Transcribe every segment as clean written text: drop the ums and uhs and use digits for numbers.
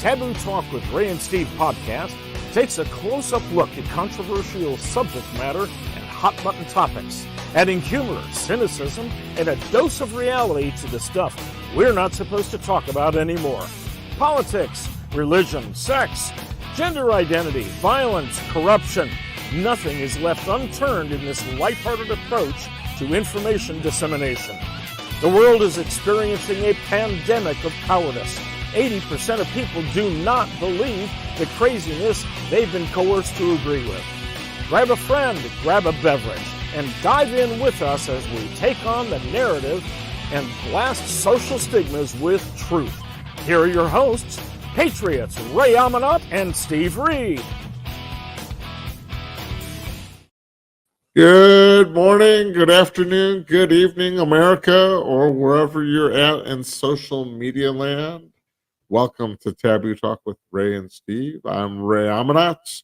Taboo Talk with Ray and Steve podcast takes a close-up look at controversial subject matter and hot-button topics, adding humor, cynicism, and a dose of reality to the stuff we're not supposed to talk about anymore. Politics, religion, sex, gender identity, violence, corruption. Nothing is left unturned in this lighthearted approach to information dissemination. The world is experiencing a pandemic of cowardice. 80% of people do not believe the craziness they've been coerced to agree with. Grab a friend, grab a beverage, and dive in with us as we take on the narrative and blast social stigmas with truth. Here are your hosts, Patriots Ray Amanat and Steve Reed. Good morning, good afternoon, good evening, America, or wherever you're at in social media land. Welcome to Taboo Talk with Ray and Steve. I'm Ray Amanat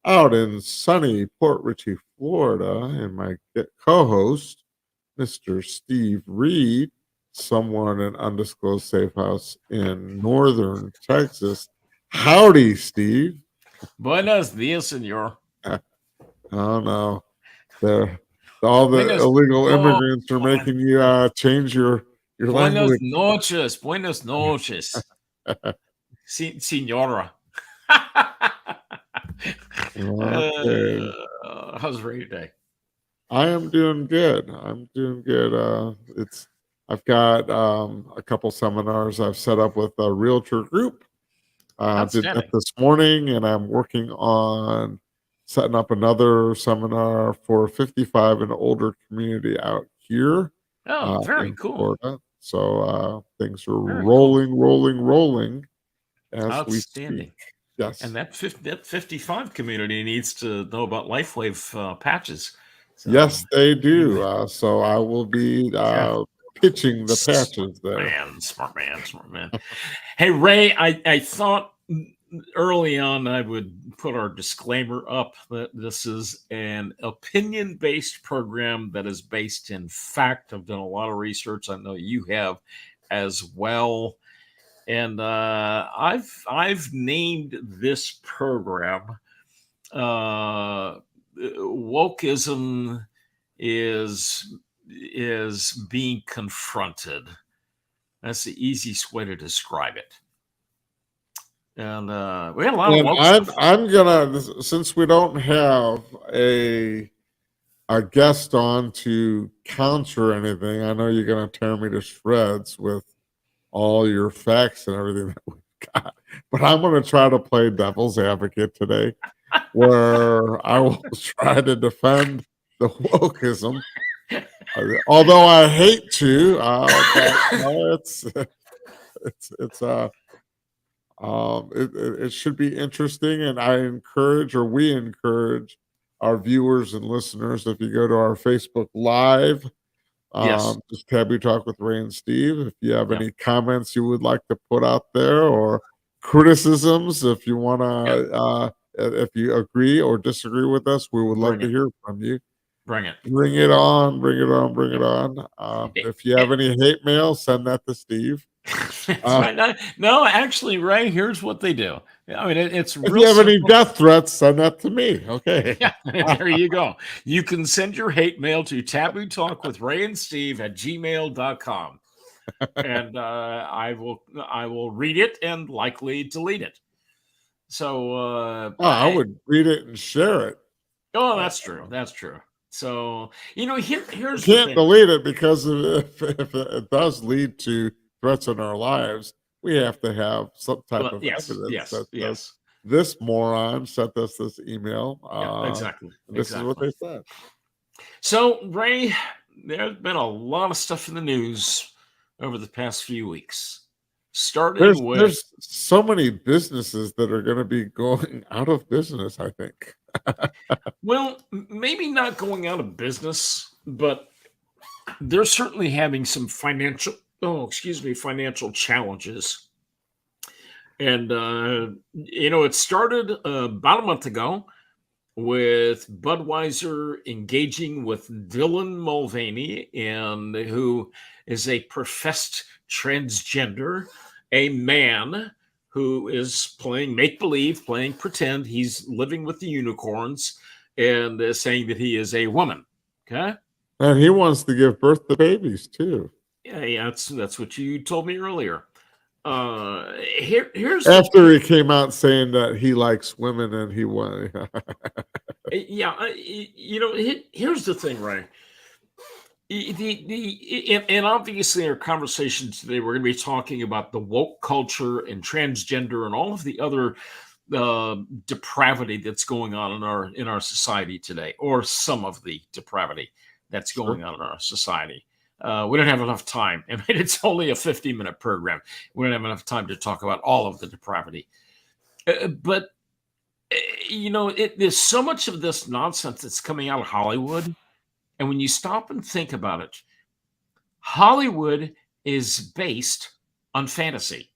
out in sunny Port Richey, Florida, and my co-host, Mr. Steve Reed, someone in undisclosed safe house in northern Texas. Howdy, Steve. Buenos dias, senor. Oh, no. All the illegal immigrants are making you change your language. Buenos noches. Senora. Okay. How's Ray today? I am doing good. I've got a couple seminars I've set up with a realtor group. Did that this morning, and I'm working on setting up another seminar for 55 and older community out here. Oh, very cool. Florida. So things are rolling as we speak. Yes. And that 55 community needs to know about LifeWave patches. So, yes, they do. So I will be pitching the patches there. Smart man. Hey, Ray, I thought early on I would put our disclaimer up that this is an opinion-based program that is based in fact. I've done a lot of research. I know you have as well. And I've named this program Wokeism is being confronted. That's the easiest way to describe it. And we had a lot of woke stuff. I'm gonna, since we don't have a guest on to counter anything, I know you're gonna tear me to shreds with all your facts and everything that we've got, but I'm gonna try to play devil's advocate today, where I will try to defend the wokeism. Although I hate to, it should be interesting, and we encourage our viewers and listeners, if you go to our Facebook Live, just Taboo Talk with Ray and Steve. If you have any comments you would like to put out there, or criticisms, if you want to, if you agree or disagree with us, we would love to hear from you. Bring it on. If you have any hate mail, send that to Steve. No, actually, Ray, here's what they do. I mean, it's if you have any death threats, send that to me. Okay. Yeah, there you go. You can send your hate mail to Taboo Talk with Ray and Steve at gmail.com. And I will read it and likely delete it. So I would read it and share it. Oh, that's true. So, here's you can't delete it, because if it does lead to threats in our lives, we have to have some type of evidence. Yes. This moron sent us this email. Exactly. This is what they said. So, Ray, there's been a lot of stuff in the news over the past few weeks. There's so many businesses that are going to be going out of business, I think. Well, maybe not going out of business, but they're certainly having some financial challenges. And, it started about a month ago with Budweiser engaging with Dylan Mulvaney, who is a professed transgender, a man who is playing make believe, playing pretend he's living with the unicorns, and saying that he is a woman. Okay. And he wants to give birth to babies too. Yeah, that's what you told me earlier. Here's After he came out saying that he likes women and he won. yeah, here's the thing, Ray. And obviously, in our conversation today, we're going to be talking about the woke culture and transgender and all of the other depravity that's going on in our society today, or some of the depravity that's going on in our society. We don't have enough time. I mean, it's only a 50-minute program. We don't have enough time to talk about all of the depravity. But there's so much of this nonsense that's coming out of Hollywood. And when you stop and think about it, Hollywood is based on fantasy.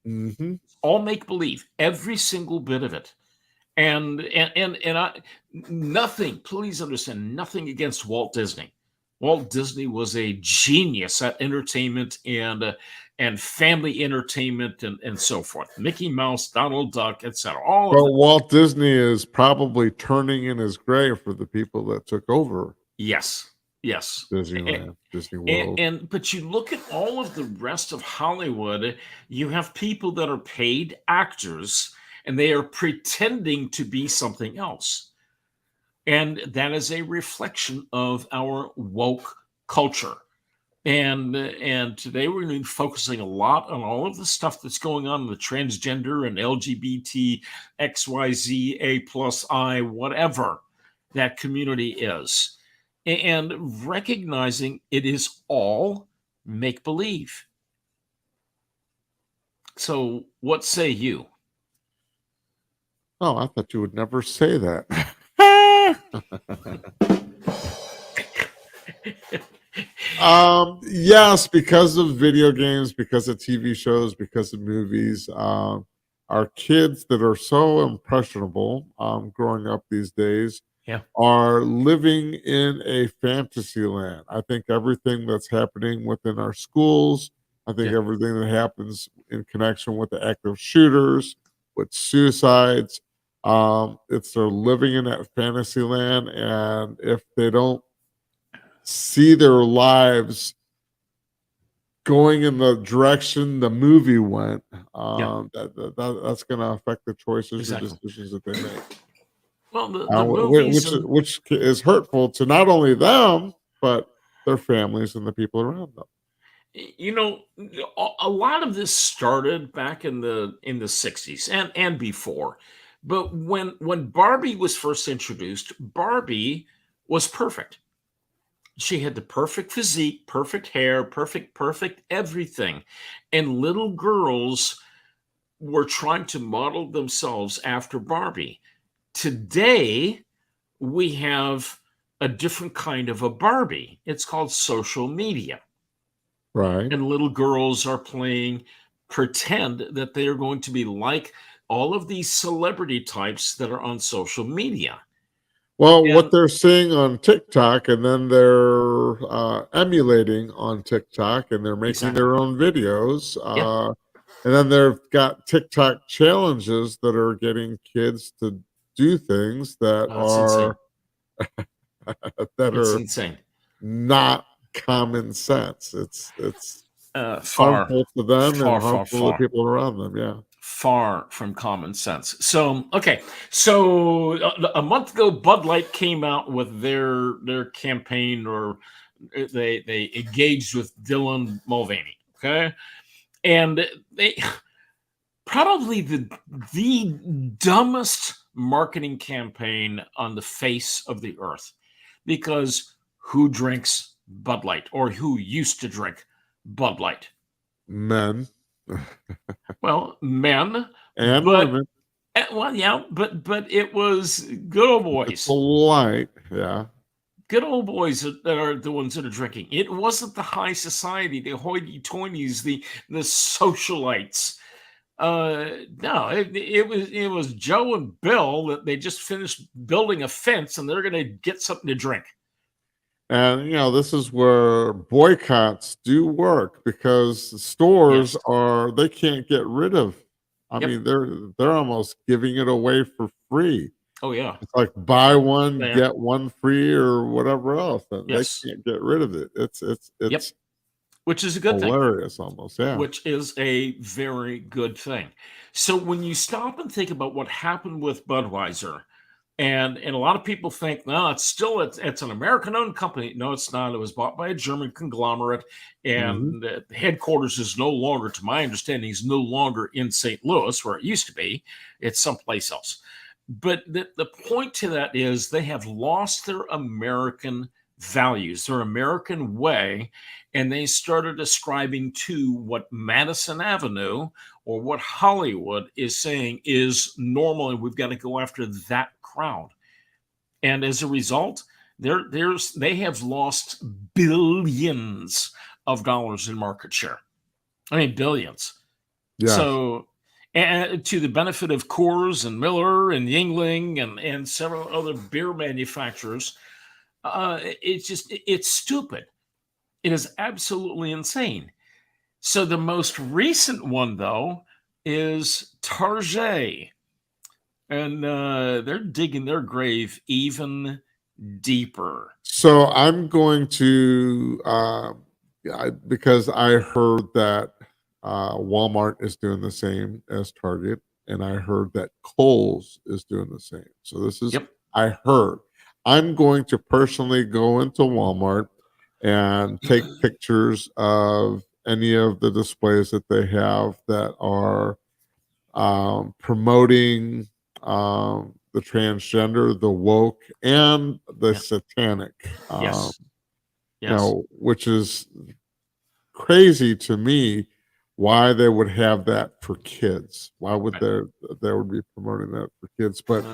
Mm-hmm. All make believe, every single bit of it. And nothing, please understand, nothing against Walt Disney. Walt Disney was a genius at entertainment and family entertainment and so forth. Mickey Mouse, Donald Duck, etc. But Walt Disney is probably turning in his grave for the people that took over. Yes. Disneyland, Disney World. But you look at all of the rest of Hollywood, you have people that are paid actors and they are pretending to be something else. And that is a reflection of our woke culture. And today we're going to be focusing a lot on all of the stuff that's going on in the transgender and LGBT, XYZ, A+I, whatever that community is. And recognizing it is all make-believe. So what say you? Oh, I thought you would never say that. Yes, because of video games, because of TV shows, because of movies. Our kids that are so impressionable growing up these days are living in a fantasy land. I think everything that's happening within our schools, I think everything that happens in connection with the active shooters, with suicides, it's they're living in that fantasy land, and if they don't see their lives going in the direction the movie went, that's going to affect the choices and decisions that they make. Well, the movies which is hurtful to not only them but their families and the people around them. A lot of this started back in the 60s and before. But when Barbie was first introduced, Barbie was perfect. She had the perfect physique, perfect hair, perfect everything. And little girls were trying to model themselves after Barbie. Today, we have a different kind of a Barbie. It's called social media. Right. And little girls are playing pretend that they are going to be like all of these celebrity types that are on social media. Well, what they're seeing on TikTok, and then they're emulating on TikTok, and they're making their own videos. And then they've got TikTok challenges that are getting kids to do things that are insane. Not common sense. It's harmful to them and harmful to the people around them. Yeah. Far from common sense. So, So a month ago, Bud Light came out with their campaign, or they engaged with Dylan Mulvaney. Okay. And they probably the dumbest marketing campaign on the face of the earth, because who drinks Bud Light, or who used to drink Bud Light? Men. Well, men and women. Well, yeah, but it was good old boys. Light, yeah. Good old boys that are the ones that are drinking. It wasn't the high society, the hoity-toities, the socialites. No, it was Joe and Bill that they just finished building a fence, and they're going to get something to drink. And this is where boycotts do work, because stores they can't get rid of I Yep. mean, they're almost giving it away for free. Oh yeah. It's like buy one, Yeah. get one free, or whatever else. And Yes. they can't get rid of it. Yep. It's Which is a good thing. hilarious almost. Yeah. Which is a very good thing. So when you stop and think about what happened with Budweiser, and a lot of people think, no, it's an American-owned company. No, it's not. It was bought by a German conglomerate, Mhm. and the headquarters is no longer, to my understanding, is no longer in St. Louis, where it used to be. It's someplace else. But the point to that is they have lost their American values, their American way, and they started ascribing to what Madison Avenue or what Hollywood is saying is normal, and we've got to go after that crowd. And as a result, they have lost billions of dollars in market share. I mean, billions. Yes. So, and to the benefit of Coors and Miller and Yingling and several other beer manufacturers, it's stupid. It is absolutely insane. So the most recent one, though, is Target, and they're digging their grave even deeper. So I'm going to because I heard that Walmart is doing the same as Target, and I heard that Kohl's is doing the same. So this is Yep. I heard. I'm going to personally go into Walmart and take pictures of any of the displays that they have that are promoting the transgender, the woke, and the Yeah. satanic. Yes. You know, which is crazy to me. Why they would have that for kids? Why would Right. they would be promoting that for kids? But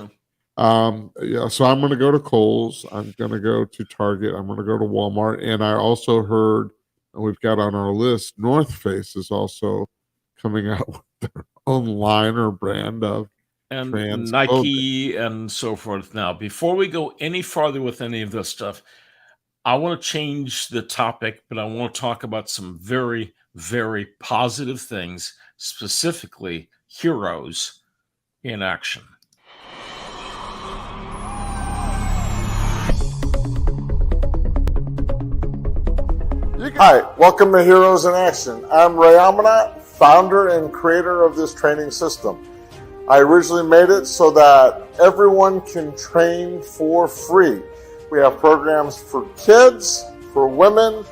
Uh, yeah, so I'm going to go to Kohl's. I'm going to go to Target. I'm going to go to Walmart. And I also heard, and we've got on our list, North Face is also coming out with their own line or brand of and trans clothing. Nike and so forth. Now, before we go any farther with any of this stuff, I want to change the topic, but I want to talk about some very, very positive things, specifically heroes in action. Hi, welcome to Heroes in Action. I'm Ray Amanat, founder and creator of this training system. I originally made it so that everyone can train for free. We have programs for kids, for women,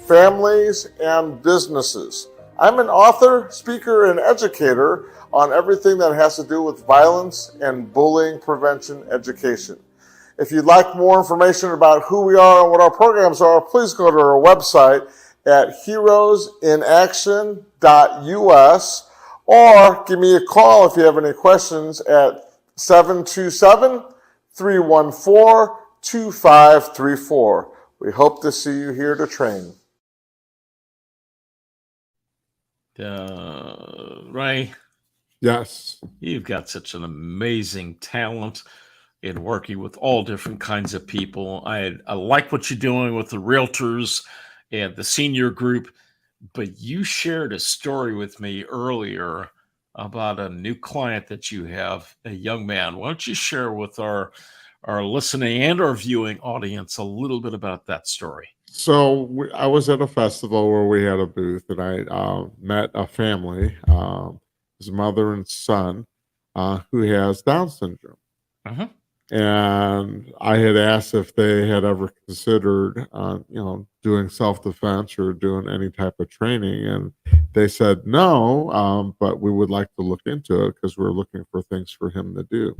families, and businesses. I'm an author, speaker, and educator on everything that has to do with violence and bullying prevention education. If you'd like more information about who we are and what our programs are, please go to our website at heroesinaction.us or give me a call if you have any questions at 727-314-2534. We hope to see you here to train. Ray, Yes. you've got such an amazing talent in working with all different kinds of people. I like what you're doing with the realtors and the senior group, but you shared a story with me earlier about a new client that you have, a young man. Why don't you share with our listening and our viewing audience a little bit about that story? So I was at a festival where we had a booth, and I met a family, his mother and son, who has Down syndrome. Uh-huh. And I had asked if they had ever considered, doing self-defense or doing any type of training, and they said no, but we would like to look into it because we're looking for things for him to do.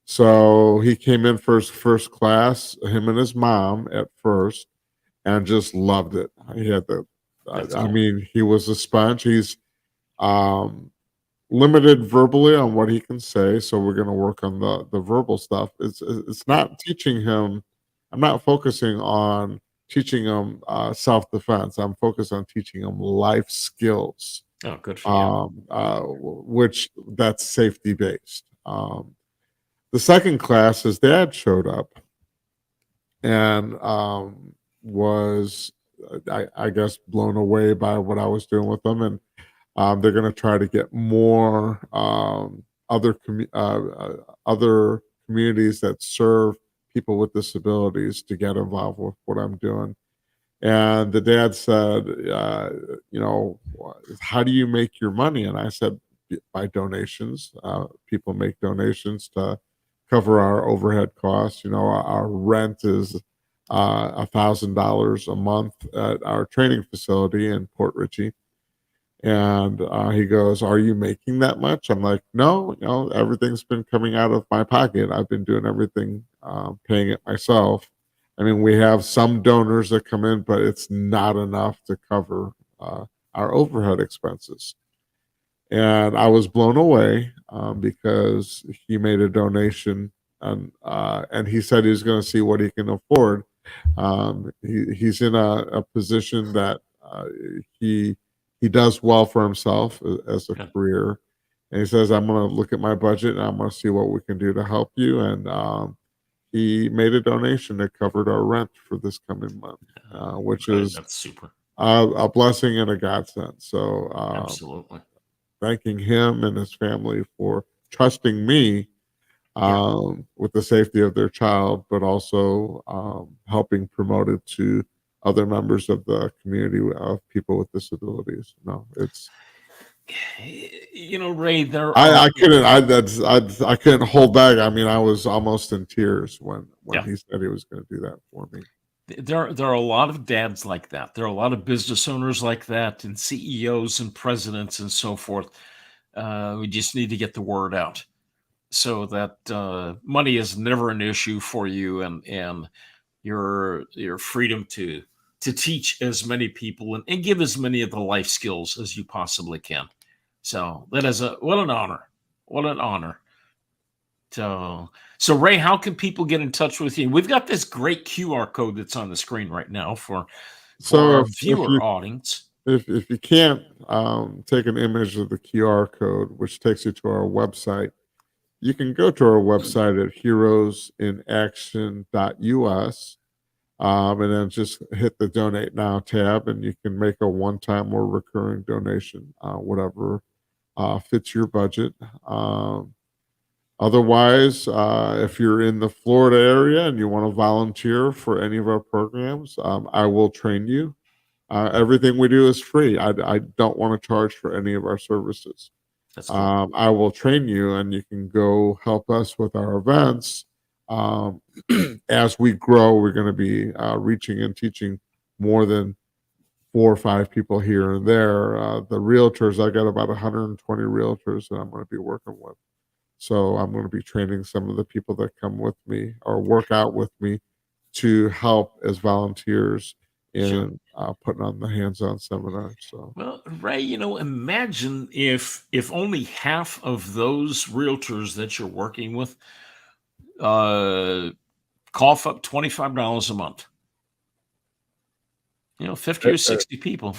So he came in for his first class, him and his mom at first, and just loved it. He had I mean, he was a sponge. He's limited verbally on what he can say, so we're going to work on the verbal stuff. It's not teaching him. I'm not focusing on teaching him self-defense. I'm focused on teaching him life skills. Oh, good for you. Which that's safety based. The second class, his dad showed up and was, I guess, blown away by what I was doing with him. And They're going to try to get more other communities that serve people with disabilities to get involved with what I'm doing. And the dad said, how do you make your money? And I said, by donations. People make donations to cover our overhead costs. Our rent is $1,000 a month at our training facility in Port Richey. And he goes, "Are you making that much?" I'm like, "No, everything's been coming out of my pocket. I've been doing everything, paying it myself. I mean, we have some donors that come in, but it's not enough to cover our overhead expenses." And I was blown away because he made a donation, and he said he was going to see what he can afford. He's in a position that he does well for himself as a career, and he says, "I'm going to look at my budget and I'm going to see what we can do to help you." And he made a donation that covered our rent for this coming month, which is that's super, a blessing and a godsend. So absolutely. Thanking him and his family for trusting me with the safety of their child, but also helping promote it to other members of the community of people with disabilities. No, it's Ray, there I couldn't hold back. I mean, I was almost in tears when he said he was going to do that for me. There are a lot of dads like that. There are a lot of business owners like that, and CEOs and presidents and so forth. We just need to get the word out so that money is never an issue for you, and your freedom to teach as many people and give as many of the life skills as you possibly can. So that is what an honor. What an honor. So Ray, how can people get in touch with you? We've got this great QR code that's on the screen right now for our viewer audience. If you can't take an image of the QR code, which takes you to our website, you can go to our website at heroesinaction.us, and then just hit the Donate Now tab, and you can make a one-time or recurring donation, whatever fits your budget. Otherwise, if you're in the Florida area and you want to volunteer for any of our programs, I will train you. Everything we do is free. I don't want to charge for any of our services. That's cool. I will train you, and you can go help us with our events. As we grow, we're going to be reaching and teaching more than 4 or 5 people here and there. The realtors, I got about 120 realtors that I'm going to be working with. So I'm going to be training some of the people that come with me or work out with me to help as volunteers in putting on the hands-on seminars. So, well, Ray, imagine if only half of those realtors that you're working with cough up $25 a month. 50 or 60 people.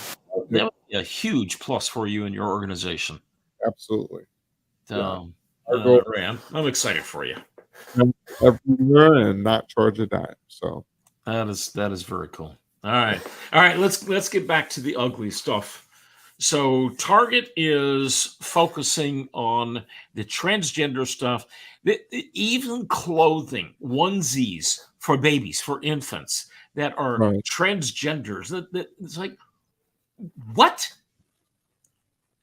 That would be a huge plus for you and your organization. Absolutely. Ray, I'm excited for you. Everywhere and not charge a dime. So that is very cool. All right. Let's get back to the ugly stuff. So Target is focusing on the transgender stuff, even clothing, onesies for babies, for infants that are transgenders. That it's like, what?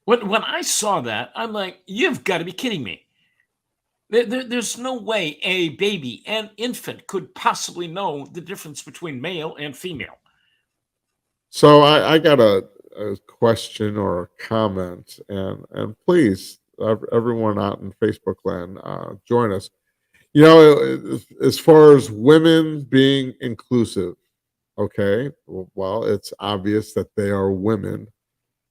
When I saw that, I'm like, you've got to be kidding me. There's no way a baby and infant could possibly know the difference between male and female. So I got a question or a comment, and please, everyone out in Facebook land, join us. As far as women being inclusive, okay, well, it's obvious that they are women.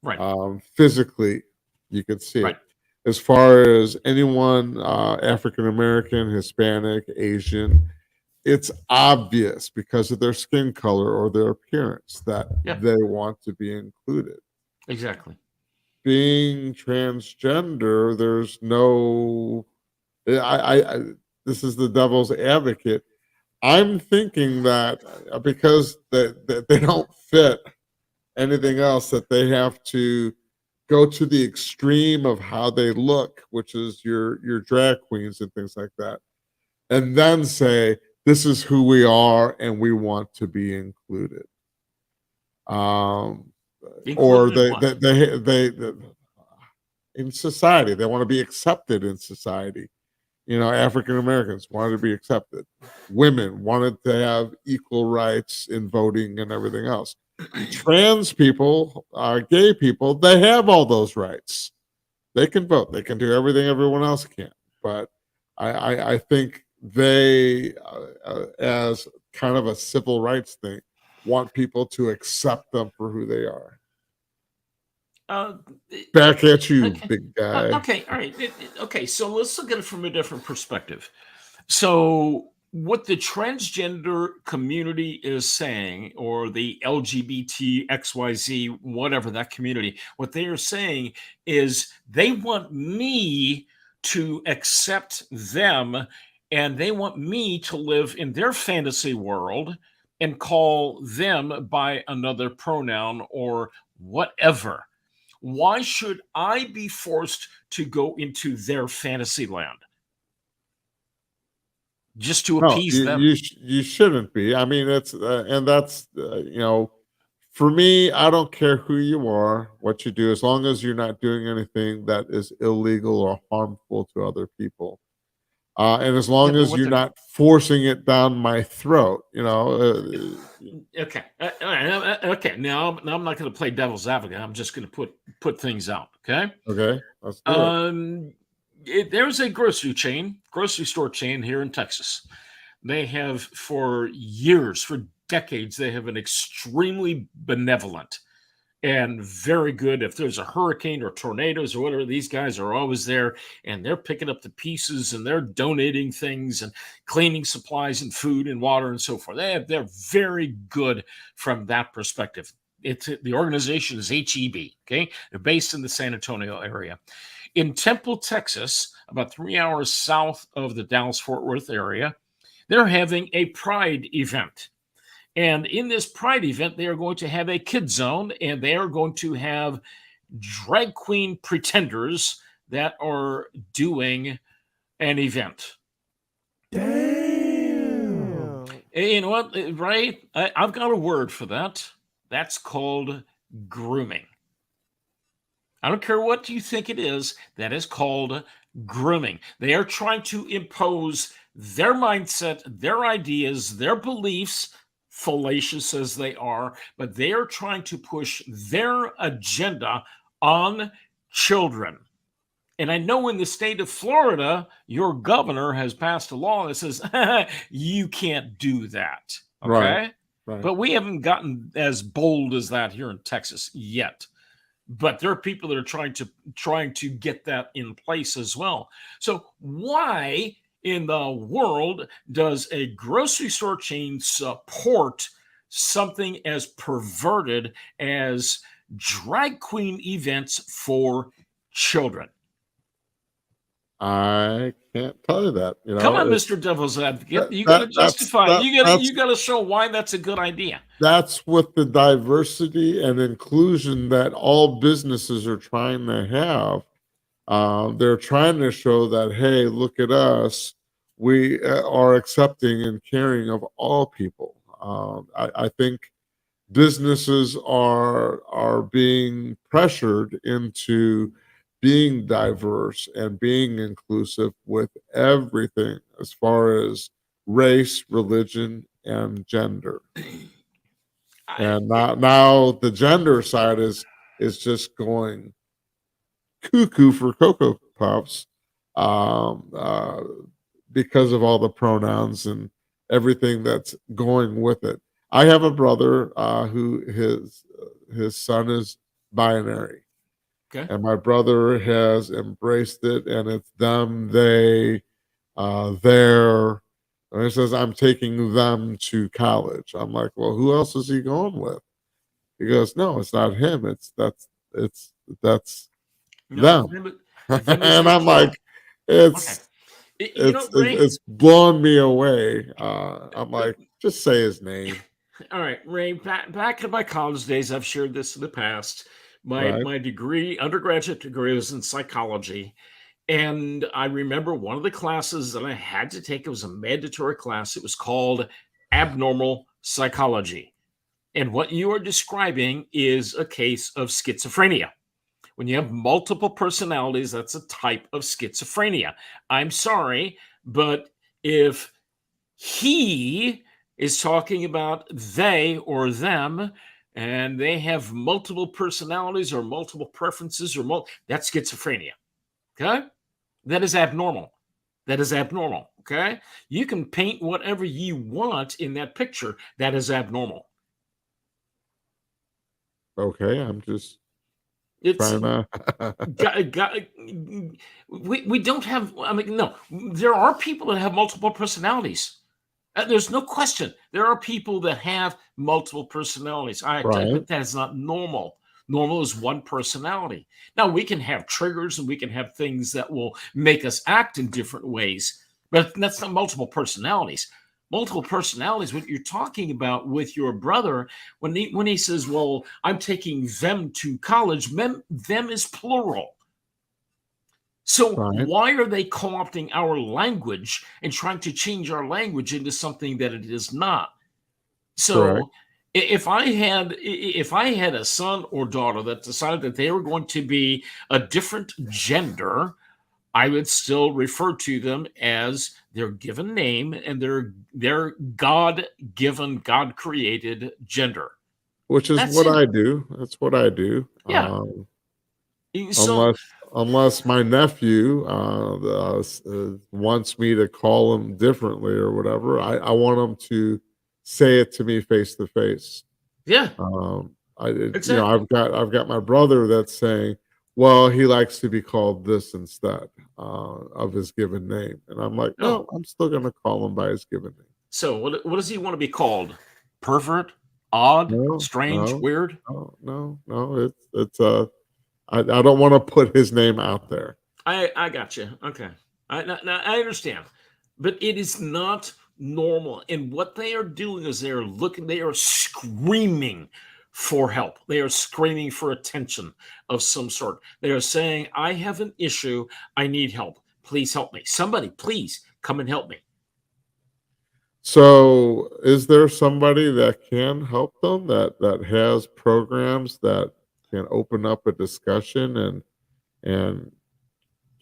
Right. Physically, you could see right. it. As far as anyone, African American, Hispanic, Asian, it's obvious because of their skin color or their appearance that they want to be included. Exactly. Being transgender, there's no. This is the devil's advocate. I'm thinking that because they don't fit anything else, that they have to go to the extreme of how they look, which is your drag queens and things like that, and then say this is who we are and we want to be included. Or they in society, they want to be accepted in society. African Americans wanted to be accepted. Women wanted to have equal rights in voting and everything else. Trans people, gay people, they have all those rights. They can vote. They can do everything everyone else can. But I think they, as kind of a civil rights thing, want people to accept them for who they are. Back at you, okay. Big guy. Okay, all right. Okay, so let's look at it from a different perspective. So, what the transgender community is saying, or the LGBT, XYZ, whatever that community, what they are saying is they want me to accept them, and they want me to live in their fantasy world and call them by another pronoun or whatever. Why should I be forced to go into their fantasy land just to appease them? You shouldn't be. I mean, it's and that's for me, I don't care who you are, what you do, as long as you're not doing anything that is illegal or harmful to other people. And as long as you're not forcing it down my throat, Okay. Okay. Now I'm not going to play devil's advocate. I'm just going to put things out. Okay. Okay. Let's do it. There's a grocery store chain here in Texas. They have for years, for decades, they have been extremely benevolent and very good. If there's a hurricane or tornadoes or whatever, these guys are always there, and they're picking up the pieces and they're donating things and cleaning supplies and food and water and so forth. They're very good from that perspective. The organization is HEB. Okay, they're based in the San Antonio area. In Temple, Texas, about 3 hours south of the Dallas-Fort Worth area, they're having a Pride event. And in this Pride event, they are going to have a kid zone, and they are going to have drag queen pretenders that are doing an event. Damn. And you know what, right? I've got a word for that. That's called grooming. I don't care what you think it is. That is called grooming. They are trying to impose their mindset, their ideas, their beliefs, fallacious as they are, but they are trying to push their agenda on children. And I know in the state of Florida, your governor has passed a law that says you can't do that. Okay. Right. But we haven't gotten as bold as that here in Texas yet. But there are people that are trying to get that in place as well. So why in the world does a grocery store chain support something as perverted as drag queen events for children? I can't tell you that. Come on, Mr. Devil's Advocate. You got to justify. You got to show why that's a good idea. That's with the diversity and inclusion that all businesses are trying to have. They're trying to show that, hey, look at us. We are accepting and caring of all people. I think businesses are being pressured into being diverse and being inclusive with everything as far as race, religion, and gender. And now the gender side is just going cuckoo for Cocoa Puffs because of all the pronouns and everything that's going with it. I have a brother who his son is binary. Okay. And my brother has embraced it, and it's them, they, their. And he says, I'm taking them to college. I'm like, well, who else is he going with? He goes, no, it's not him. That's them. And I'm like, it's blowing me away. I'm like, just say his name. All right, Ray, back in my college days, I've shared this in the past. My Right. my degree, undergraduate degree, was in psychology. And I remember one of the classes that I had to take, it was a mandatory class. It was called Abnormal Psychology. And what you are describing is a case of schizophrenia. When you have multiple personalities, that's a type of schizophrenia. I'm sorry, but if he is talking about they or them, and they have multiple personalities or multiple preferences that's schizophrenia. Okay? That is abnormal. That is abnormal. Okay? You can paint whatever you want in that picture. That is abnormal. Okay. I'm just It's trying to. got, we don't have, I mean, no, there are people that have multiple personalities. There's no question. There are people that have multiple personalities. Right. But that is not normal. Normal is one personality. Now, we can have triggers and we can have things that will make us act in different ways, but that's not multiple personalities. Multiple personalities, what you're talking about with your brother, when he says, well, I'm taking them to college, them is plural. So Right. why are they co-opting our language and trying to change our language into something that it is not? Correct. So if I had a son or daughter that decided that they were going to be a different gender, I would still refer to them as their given name and their God-given, God-created gender. Which is That's what it. I do. That's what I do. Yeah. So Unless my nephew wants me to call him differently or whatever, I want him to say it to me face to face. yeah, I've exactly. got my brother that's saying, well, he likes to be called this instead of his given name, and I'm like, No. no, I'm still going to call him by his given name. So what does he want to be called? Pervert? Odd? No, Strange? no, Weird? no. I don't want to put his name out there. I got you. Okay. I understand, but it is not normal. And what they are doing is they are screaming for help. They are screaming for attention of some sort. They are saying, I have an issue. I need help. Please help me. Somebody, please come and help me. So, is there somebody that can help them that has programs that can open up a discussion and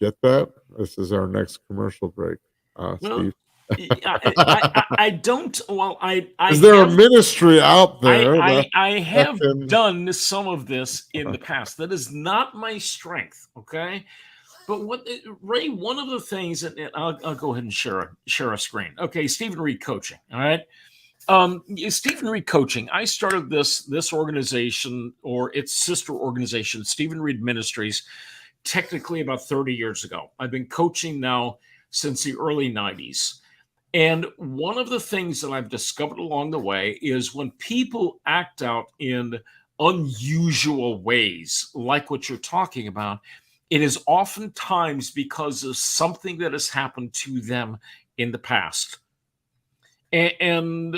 get that? This is our next commercial break, Well, Steve. I don't. Well, I Is there a have ministry out there I that have can? done some of this in the past. That is not my strength. Okay. But Ray, one of the things that I'll go ahead and share a screen. Okay, Stephen Reed Coaching. All right, Stephen Reed Coaching. I started this organization or its sister organization, Stephen Reed Ministries, technically about 30 years ago. I've been coaching now since the early 90s. And one of the things that I've discovered along the way is when people act out in unusual ways, like what you're talking about, it is oftentimes because of something that has happened to them in the past. And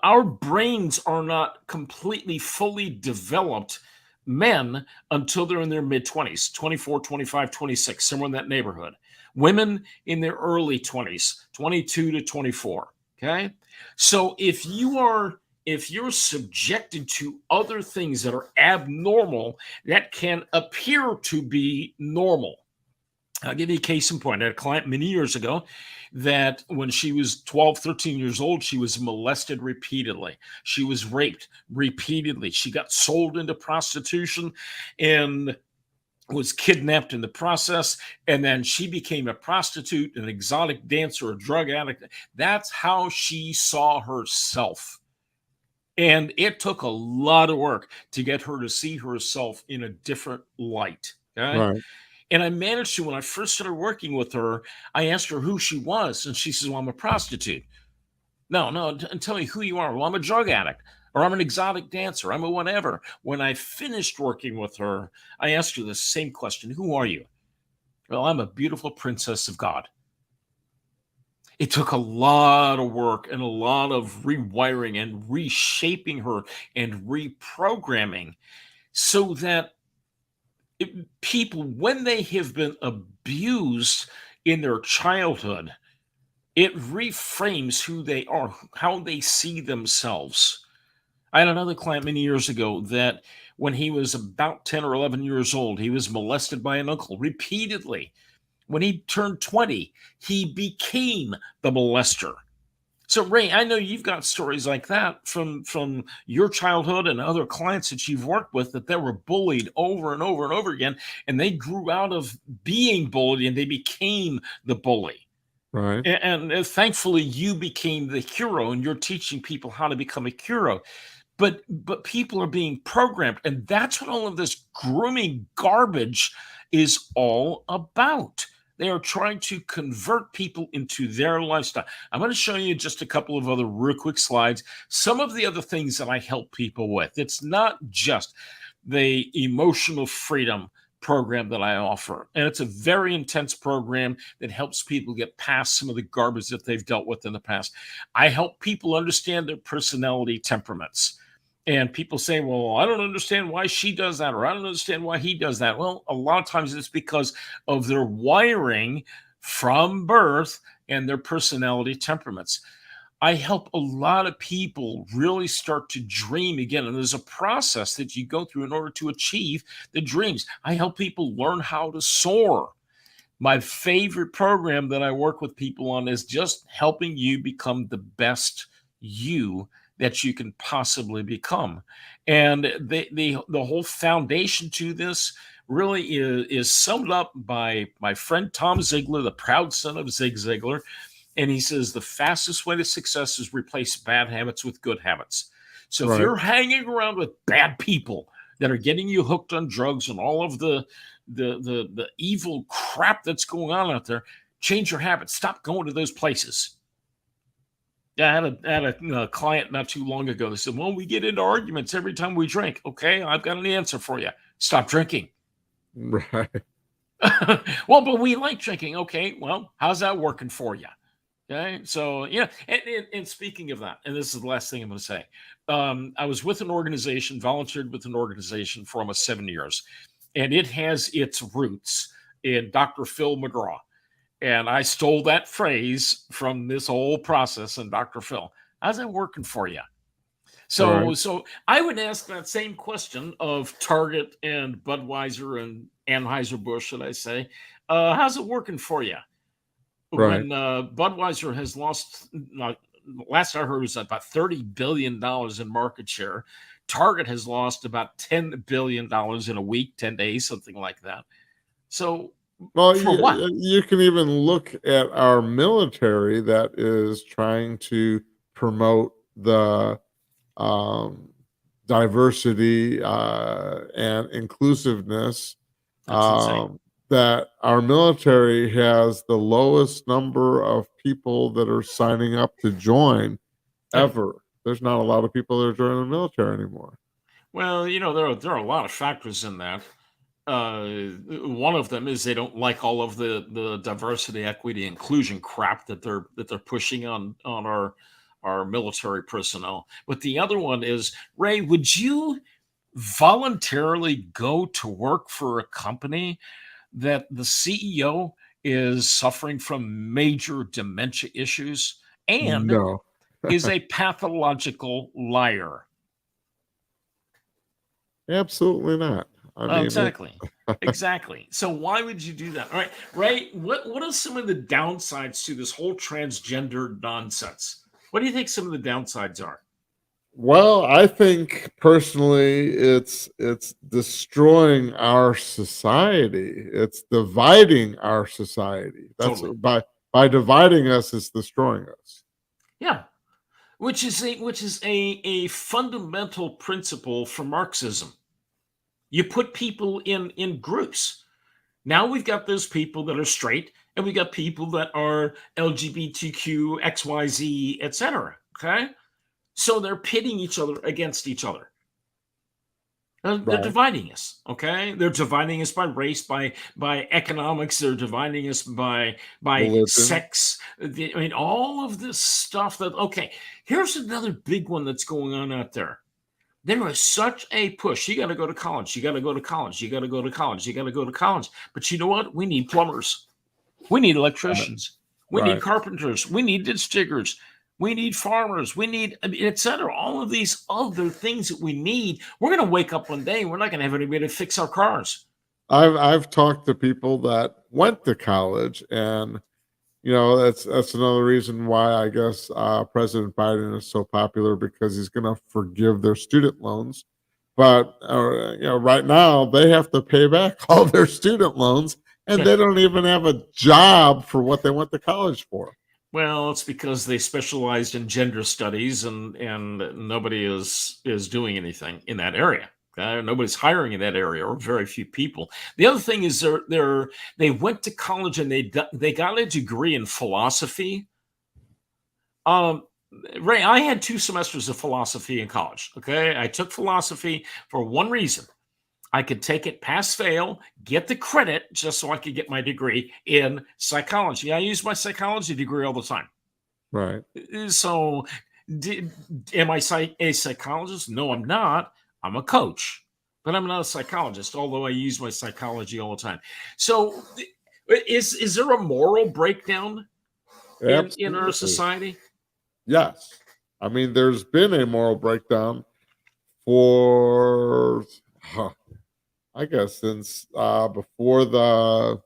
our brains are not completely fully developed men until they're in their mid 20s, 24, 25, 26, somewhere in that neighborhood. Women in their early 20s, 22 to 24. Okay. So if you're subjected to other things that are abnormal that can appear to be normal. I'll give you a case in point. I had a client many years ago that when she was 12, 13 years old, she was molested repeatedly. She was raped repeatedly. She got sold into prostitution and was kidnapped in the process. And then she became a prostitute, an exotic dancer, a drug addict. That's how she saw herself. And it took a lot of work to get her to see herself in a different light. Okay. Right. And I managed to, when I first started working with her, I asked her who she was. And she says, well, I'm a prostitute. No, tell me who you are. Well, I'm a drug addict or I'm an exotic dancer. I'm a whatever. When I finished working with her, I asked her the same question. Who are you? Well, I'm a beautiful princess of God. It took a lot of work and a lot of rewiring and reshaping her and reprogramming so that people, when they have been abused in their childhood, it reframes who they are, how they see themselves. I had another client many years ago that when he was about 10 or 11 years old, he was molested by an uncle repeatedly. When he turned 20, he became the molester. So, Ray, I know you've got stories like that from your childhood and other clients that you've worked with, that they were bullied over and over and over again, and they grew out of being bullied and they became the bully. Right. And thankfully, you became the hero, and you're teaching people how to become a hero. But people are being programmed, and that's what all of this grooming garbage is all about. They are trying to convert people into their lifestyle. I'm going to show you just a couple of other real quick slides. Some of the other things that I help people with. It's not just the emotional freedom program that I offer. And it's a very intense program that helps people get past some of the garbage that they've dealt with in the past. I help people understand their personality temperaments. And people say, well, I don't understand why she does that, or I don't understand why he does that. Well, a lot of times it's because of their wiring from birth and their personality temperaments. I help a lot of people really start to dream again. And there's a process that you go through in order to achieve the dreams. I help people learn how to soar. My favorite program that I work with people on is just helping you become the best you that you can possibly become. And the whole foundation to this really is summed up by my friend Tom Ziglar, the proud son of Zig Ziglar. And he says the fastest way to success is replace bad habits with good habits. So if you're hanging around with bad people that are getting you hooked on drugs and all of the evil crap that's going on out there, change your habits. Stop going to those places. Yeah, I had a client not too long ago that said, well, we get into arguments every time we drink. Okay, I've got an answer for you. Stop drinking. Right. Well, but we like drinking. Okay, well, how's that working for you? Okay, so yeah, and speaking of that, and this is the last thing I'm going to say. I was with an organization, volunteered with an organization for almost 7 years, and it has its roots in Dr. Phil McGraw. And I stole that phrase from this whole process and Dr. Phil. How's that working for you? So I would ask that same question of Target and Budweiser and Anheuser-Busch, should I say. How's it working for you? Right. When Budweiser has lost, last I heard, was about $30 billion in market share. Target has lost about $10 billion in a week, 10 days, something like that. So, well, what? You can even look at our military that is trying to promote the diversity and inclusiveness. That our military has the lowest number of people that are signing up to join ever. There's not a lot of people that are joining the military anymore. Well, there are a lot of factors in that. One of them is they don't like all of the diversity, equity, inclusion crap that they're pushing on our military personnel. But the other one is, Ray, would you voluntarily go to work for a company that the CEO is suffering from major dementia issues and is a pathological liar? Absolutely not. I mean, exactly. So why would you do that? All right, Ray, what are some of the downsides to this whole transgender nonsense? What do you think some of the downsides are? Well, I think personally it's destroying our society. It's dividing our society. That's Totally. By dividing us, it's destroying us. Yeah. Which is a fundamental principle for Marxism. You put people in groups. Now we've got those people that are straight, and we got people that are LGBTQ, XYZ, etc. Okay? So they're pitting each other against each other. They're dividing us, okay? They're dividing us by race, by economics. They're dividing us by sex. I mean, all of this stuff that, okay, here's another big one that's going on out there. There is such a push. You got to go to college. You got to go to college. You got to go to college. You got to go to college. But you know what? We need plumbers. We need electricians. We need Right. carpenters. We need ditch diggers. We need farmers. We need, et cetera. All of these other things that we need. We're going to wake up one day and we're not going to have anybody to fix our cars. I've talked to people that went to college, and that's another reason why I guess President Biden is so popular, because he's going to forgive their student loans. But right now they have to pay back all their student loans, and Yeah. they don't even have a job for what they went to college for. Well, it's because they specialized in gender studies, and nobody is doing anything in that area. Nobody's hiring in that area, or very few people. The other thing is they went to college and they got a degree in philosophy. Ray, I had 2 semesters of philosophy in college. Okay, I took philosophy for one reason. I could take it pass fail, get the credit just so I could get my degree in psychology. I use my psychology degree all the time. Right. So, am I a psychologist? No, I'm not. I'm a coach, but I'm not a psychologist, although I use my psychology all the time. So, is there a moral breakdown in our Absolutely. society? Yes. I mean, there's been a moral breakdown for, I guess, since before the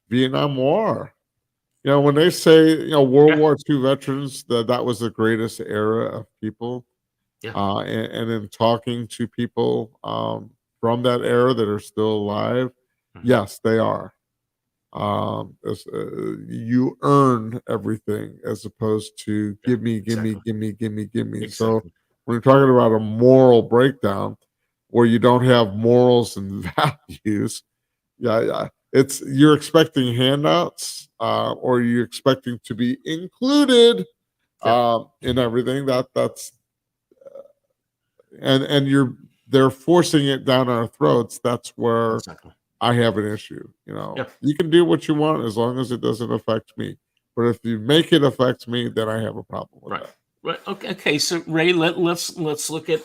Vietnam War. When they say, World Yeah. War II veterans, that was the greatest era of people. Yeah. And in talking to people from that era that are still alive, Mhm. yes, they are. You earn everything, as opposed to give me. Exactly. So when you're talking about a moral breakdown where you don't have morals and values, yeah, it's you're expecting handouts, or you're expecting to be included in everything. That's and they're forcing it down our throats. That's where Exactly. I have an issue. Yep. You can do what you want as long as it doesn't affect me. But if you make it affect me, then I have a problem with Right. that. Right. Okay. So, Ray, let's look at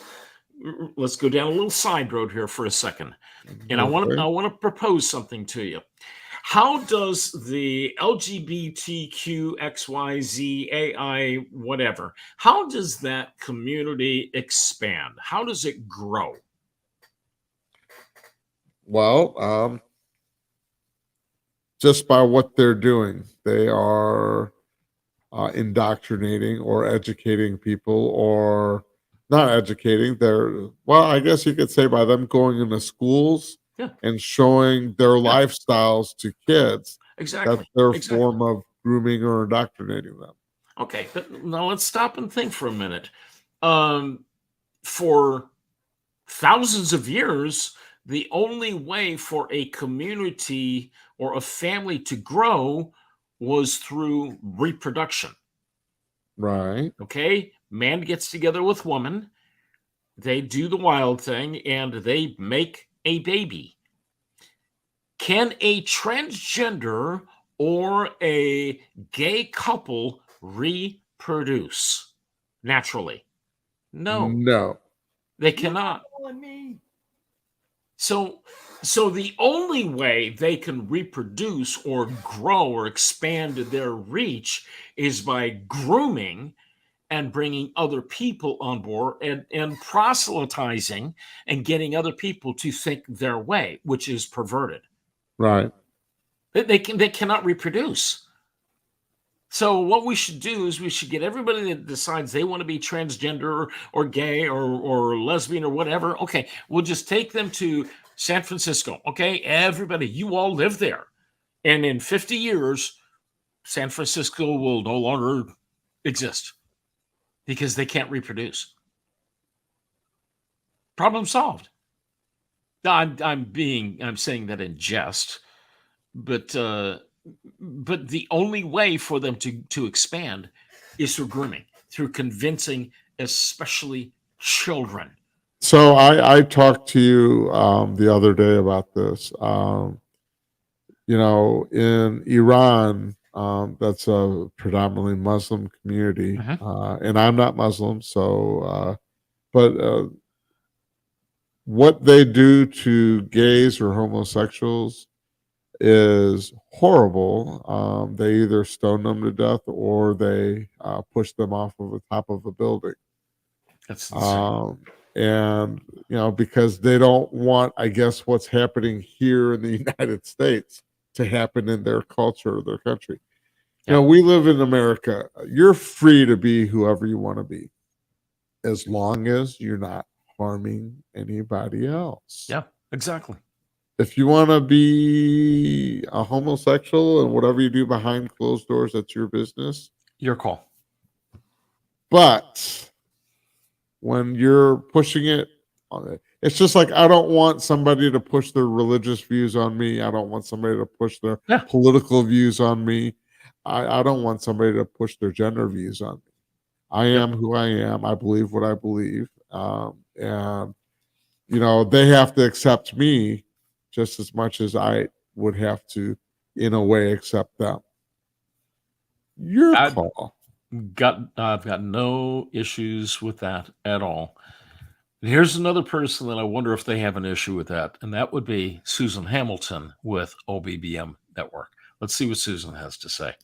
let's go down a little side road here for a second, and I Okay. want to propose something to you. How does the LGBTQXYZAI whatever? How does that community expand? How does it grow? Well, just by what they're doing, they are indoctrinating or educating people, or not educating. I guess you could say by them going into schools Yeah. and showing their Yeah. lifestyles to kids. Exactly. That's their Exactly. form of grooming or indoctrinating them. Okay, but now let's stop and think for a minute. For thousands of years, the only way for a community or a family to grow was through reproduction. Right. Okay, man gets together with woman, they do the wild thing, and they make a baby. Can a transgender or a gay couple reproduce naturally? No, No. they cannot. So the only way they can reproduce or grow or expand their reach is by grooming and bringing other people on board, and proselytizing and getting other people to think their way, which is perverted. Right. They cannot reproduce. So what we should do is we should get everybody that decides they want to be transgender or gay or lesbian or whatever. Okay, we'll just take them to San Francisco. Okay, everybody, you all live there. And in 50 years, San Francisco will no longer exist because they can't reproduce. Problem solved. I'm saying that in jest, but the only way for them to expand is through grooming, through convincing, especially children. So I talked to you the other day about this. In Iran, that's a predominantly Muslim community, Mhm. and I'm not Muslim, but what they do to gays or homosexuals is horrible. They either stone them to death or they push them off of the top of a building. That's insane. And because they don't want, I guess, what's happening here in the United States to happen in their culture or their country. Yeah. We live in America. You're free to be whoever you want to be, as long as you're not harming anybody else. Yeah, exactly. If you want to be a homosexual and whatever you do behind closed doors, that's your business. Your call. But when you're pushing it, it's just like, I don't want somebody to push their religious views on me. I don't want somebody to push their political views on me. I don't want somebody to push their gender views on me. I am who I am. I believe what I believe. And, they have to accept me just as much as I would have to, in a way, accept them. Your call. I've got no issues with that at all. And here's another person that I wonder if they have an issue with that, and that would be Susan Hamilton with OBBM Network. Let's see what Susan has to say.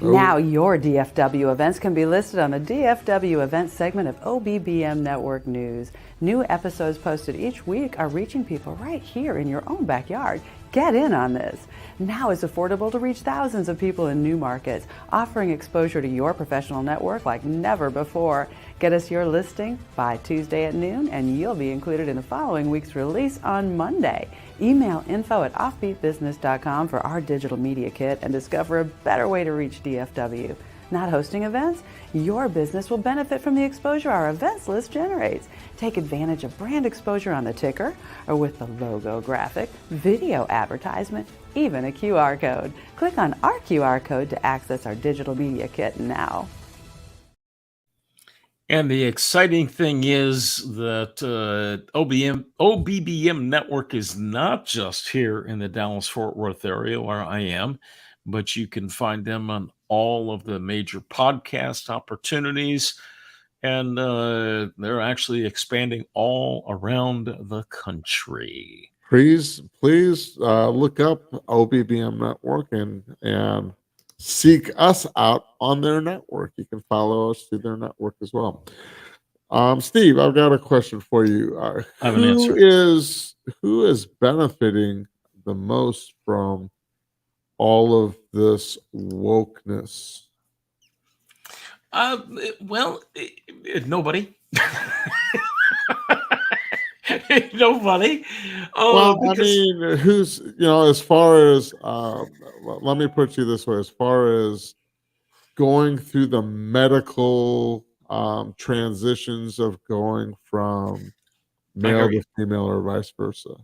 Now your DFW events can be listed on the DFW events segment of OBBM Network News. New episodes posted each week are reaching people right here in your own backyard. Get in on this. Now it's affordable to reach thousands of people in new markets, offering exposure to your professional network like never before. Get us your listing by Tuesday at noon, and you'll be included in the following week's release on Monday. Email info@offbeatbusiness.com for our digital media kit and discover a better way to reach DFW. Not hosting events? Your business will benefit from the exposure our events list generates. Take advantage of brand exposure on the ticker or with the logo graphic, video advertisement, even a QR code. Click on our QR code to access our digital media kit now. And the exciting thing is that OBBM Network is not just here in the Dallas-Fort Worth area where I am, but you can find them on all of the major podcast opportunities. And they're actually expanding all around the country. Please look up OBBM Network and seek us out on their network. You can follow us through their network as well. Steve, I've got a question for you. I have an answer. Who is benefiting the most from all of this wokeness? Nobody. Nobody. Who's, as far as, let me put you this way, as far as going through the medical transitions of going from male to female or vice versa,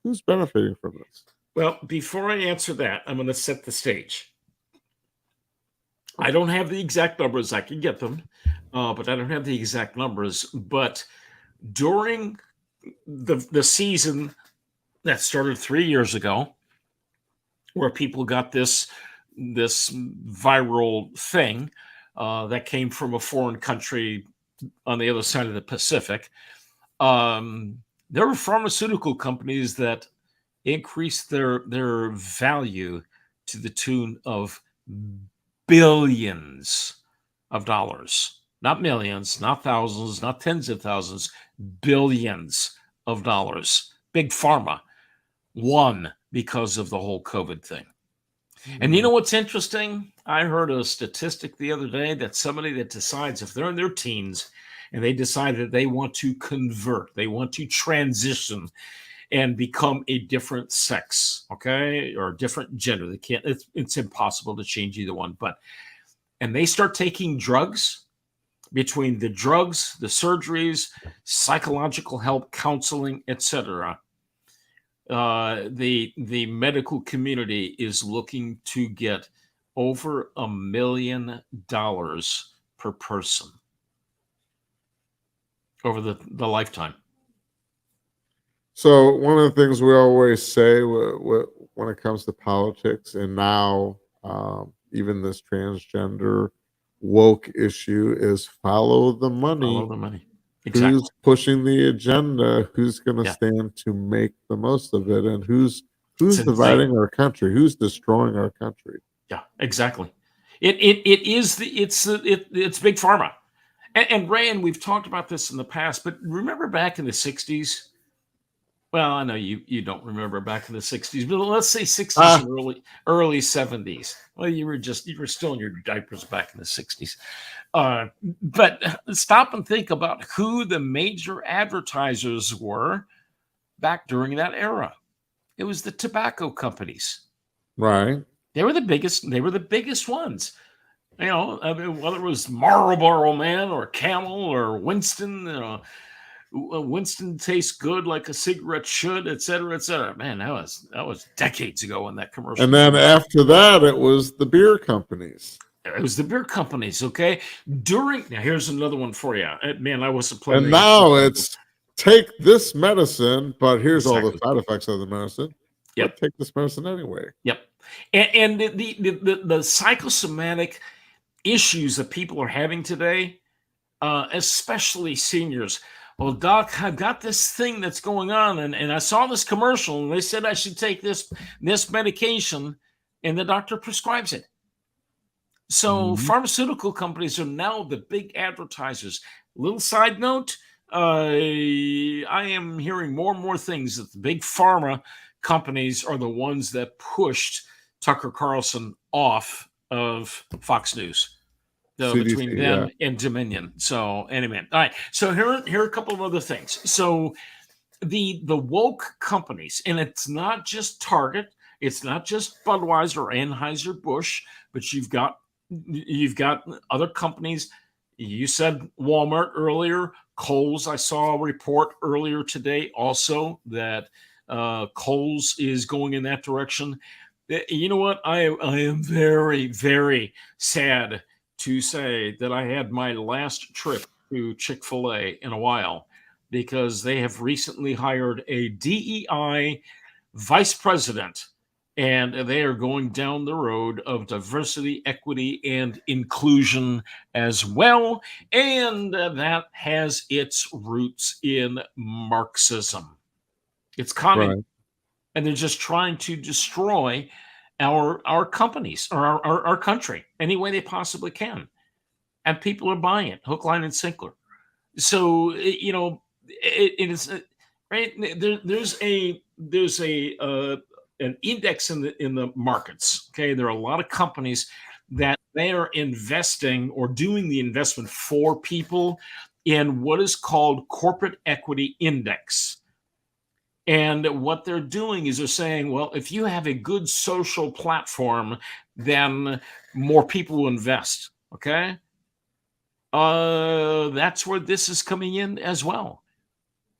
who's benefiting from this? Well, before I answer that, I'm going to set the stage. I don't have the exact numbers. I can get them, but I don't have the exact numbers. But during the season that started 3 years ago, where people got this viral thing that came from a foreign country on the other side of the Pacific, there were pharmaceutical companies that increased their value to the tune of billions of dollars. Not millions, not thousands, not tens of thousands, billions of dollars. Big pharma won because of the whole COVID thing. And you know what's interesting? I heard a statistic the other day that somebody that decides, if they're in their teens and they decide that they want to convert, they want to transition and become a different sex, okay, or a different gender. They can't. It's impossible to change either one. And they start taking drugs. Between the drugs, the surgeries, psychological help, counseling, etc., the medical community is looking to get over $1 million per person over the lifetime. So one of the things we always say when it comes to politics, and now even this transgender woke issue, is follow the money. Follow the money. Exactly. Who's pushing the agenda? Who's going to Yeah. stand to make the most of it? And who's It's insane. dividing our country? Who's destroying our country? Yeah, exactly. It's big pharma. And Ray, and we've talked about this in the past, but remember back in the 60s? Well, I know you don't remember back in the 60s, but let's say 60s and early 70s. Well, you were still in your diapers back in the 60s. But stop and think about who the major advertisers were back during that era. It was the tobacco companies. Right. They were the biggest ones. You know, I mean, whether it was Marlboro Man or Camel or Winston, Winston tastes good like a cigarette should, et cetera, et cetera. Man, that was decades ago when that commercial. And then after that, it was the beer companies. It was the beer companies. Okay, now here's another one for you. Man, I wasn't playing. And now it's take this medicine, but here's all the side effects of the medicine. Yep. But take this medicine anyway. Yep. And the psychosomatic issues that people are having today, especially seniors. Well, doc, I've got this thing that's going on, and I saw this commercial, and they said I should take this medication, and the doctor prescribes it. So pharmaceutical companies are now the big advertisers. Little side note, I am hearing more and more things that the big pharma companies are the ones that pushed Tucker Carlson off of Fox News. Between them and Dominion. So anyway, all right. So here are a couple of other things. So the woke companies, and it's not just Target, it's not just Budweiser or Anheuser-Busch, but you've got other companies. You said Walmart earlier, Kohl's. I saw a report earlier today also that Kohl's is going in that direction. You know what? I am very, very sad to say that I had my last trip to Chick-fil-A in a while, because they have recently hired a DEI vice president, and they are going down the road of diversity, equity, and inclusion as well. And that has its roots in Marxism. It's communism. Right. And they're just trying to destroy our companies or our country any way they possibly can, and people are buying it hook, line, and sinker. So you know, it is right. There's an index in the markets. Okay, there are a lot of companies that they are investing or doing the investment for people in what is called corporate equity index. And what they're doing is they're saying, well, if you have a good social platform, then more people will invest. Okay. That's where this is coming in as well.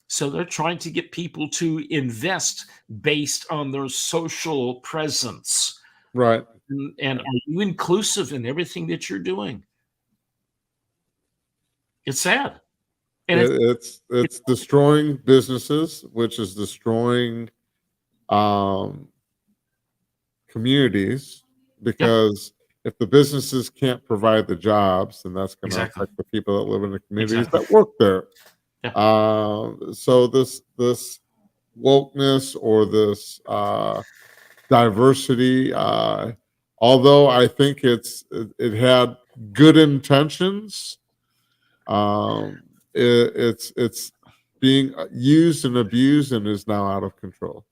So they're trying to get people to invest based on their social presence. Right. And are you inclusive in everything that you're doing? It's sad. And it's destroying businesses, which is destroying communities, because if the businesses can't provide the jobs, then that's going to affect the people that live in the communities that work there. So this wokeness or this diversity, although I think it had good intentions, it's being used and abused and is now out of control.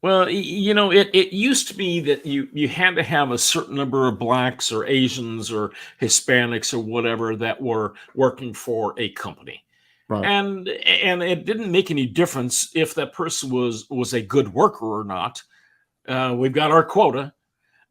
Well, you know, it used to be that you had to have a certain number of blacks or Asians or Hispanics or whatever that were working for a company. Right. And it didn't make any difference if that person was a good worker or not. We've got our quota,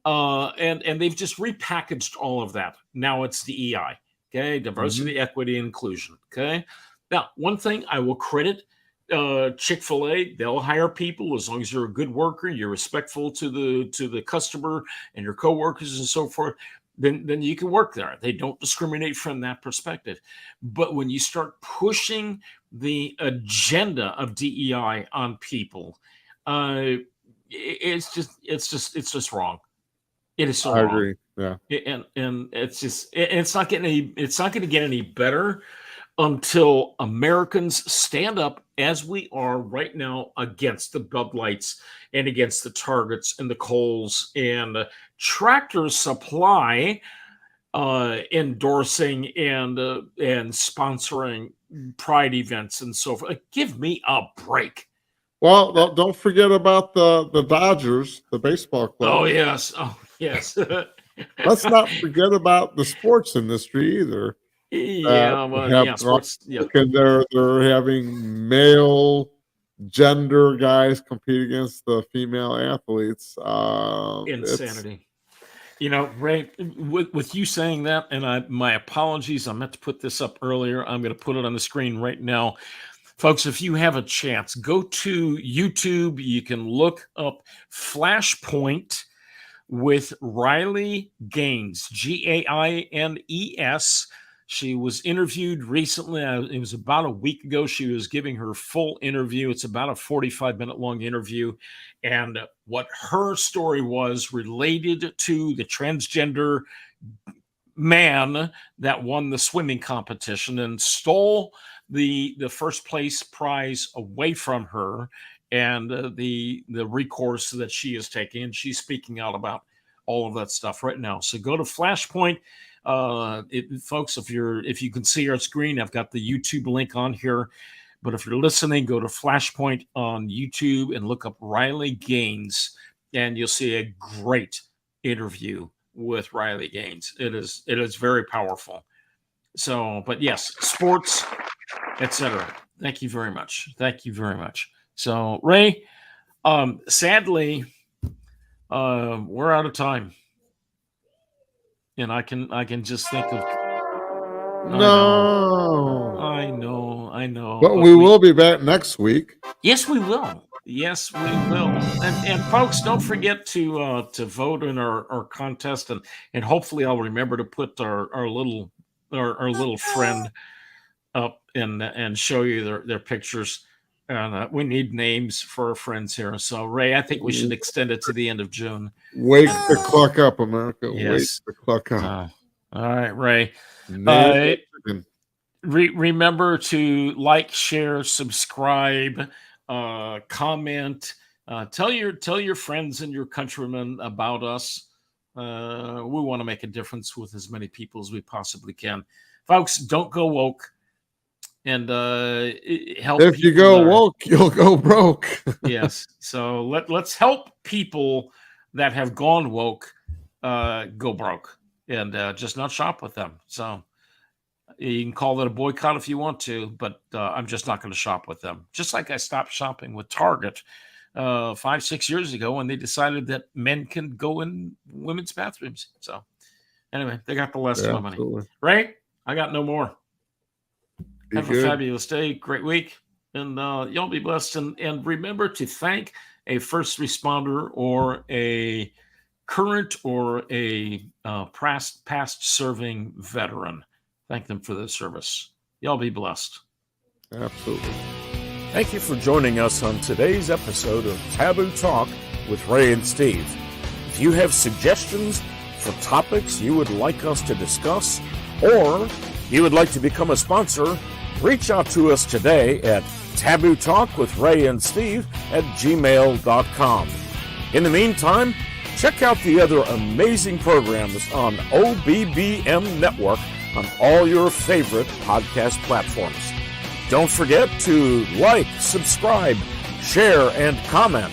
and they've just repackaged all of that. Now it's DEI, okay, diversity, equity, inclusion. Okay. Now, one thing I will credit Chick-fil-A, they'll hire people as long as you're a good worker, you're respectful to the customer and your coworkers and so forth. Then you can work there. They don't discriminate from that perspective. But when you start pushing the agenda of DEI on people, it's just wrong. It is so wrong. I agree. Yeah. And it's not going to get any better until Americans stand up, as we are right now, against the Bud Lights and against the Targets and the Kohl's and Tractor Supply endorsing and sponsoring pride events and so forth. Give me a break. Well, don't forget about the Dodgers, the baseball club. Oh yes. Let's not forget about the sports industry either. Sports. Yeah, because they're having male gender guys compete against the female athletes. Insanity. Ray, with you saying that, and my apologies, I meant to put this up earlier. I'm going to put it on the screen right now. Folks, if you have a chance, go to YouTube. You can look up Flashpoint with Riley Gaines, Gaines. She was interviewed recently. It was about a week ago. She was giving her full interview. It's about a 45-minute long interview. And what her story was related to the transgender man that won the swimming competition and stole the first place prize away from her, and the recourse that she is taking. And she's speaking out about all of that stuff right now. So go to Flashpoint. Folks, if you can see our screen, I've got the YouTube link on here. But if you're listening, go to Flashpoint on YouTube and look up Riley Gaines, and you'll see a great interview with Riley Gaines. It is very powerful. So, but yes, sports, etc. Thank you very much. So, Ray, sadly, we're out of time. And I can just think of. No. I know. But we will be back next week. Yes, we will. And folks, don't forget to vote in our contest, and hopefully I'll remember to put our little friend up and show you their pictures. And we need names for our friends here. So, Ray, I think we should extend it to the end of June. Wake the clock up, America. Yes. Wake the clock up. All right, Ray. Remember to like, share, subscribe, comment. Tell your friends and your countrymen about us. We want to make a difference with as many people as we possibly can. Folks, don't go woke. And help. If you go woke, you'll go broke. Yes. So let's help people that have gone woke go broke and just not shop with them. So you can call it a boycott if you want to, but I'm just not going to shop with them. Just like I stopped shopping with Target 5-6 years ago when they decided that men can go in women's bathrooms. So anyway, they got the less of my money. Ray, I got no more. Have a fabulous day, great week, and y'all be blessed. And remember to thank a first responder or a current or a past serving veteran. Thank them for their service. Y'all be blessed. Absolutely. Thank you for joining us on today's episode of Taboo Talk with Ray and Steve. If you have suggestions for topics you would like us to discuss, or you would like to become a sponsor, reach out to us today at tabootalkwithrayansteve@gmail.com. In the meantime, check out the other amazing programs on OBBM Network on all your favorite podcast platforms. Don't forget to like, subscribe, share, and comment.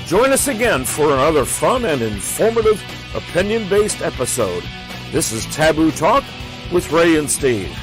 Join us again for another fun and informative opinion-based episode. This is Taboo Talk with Ray and Steve.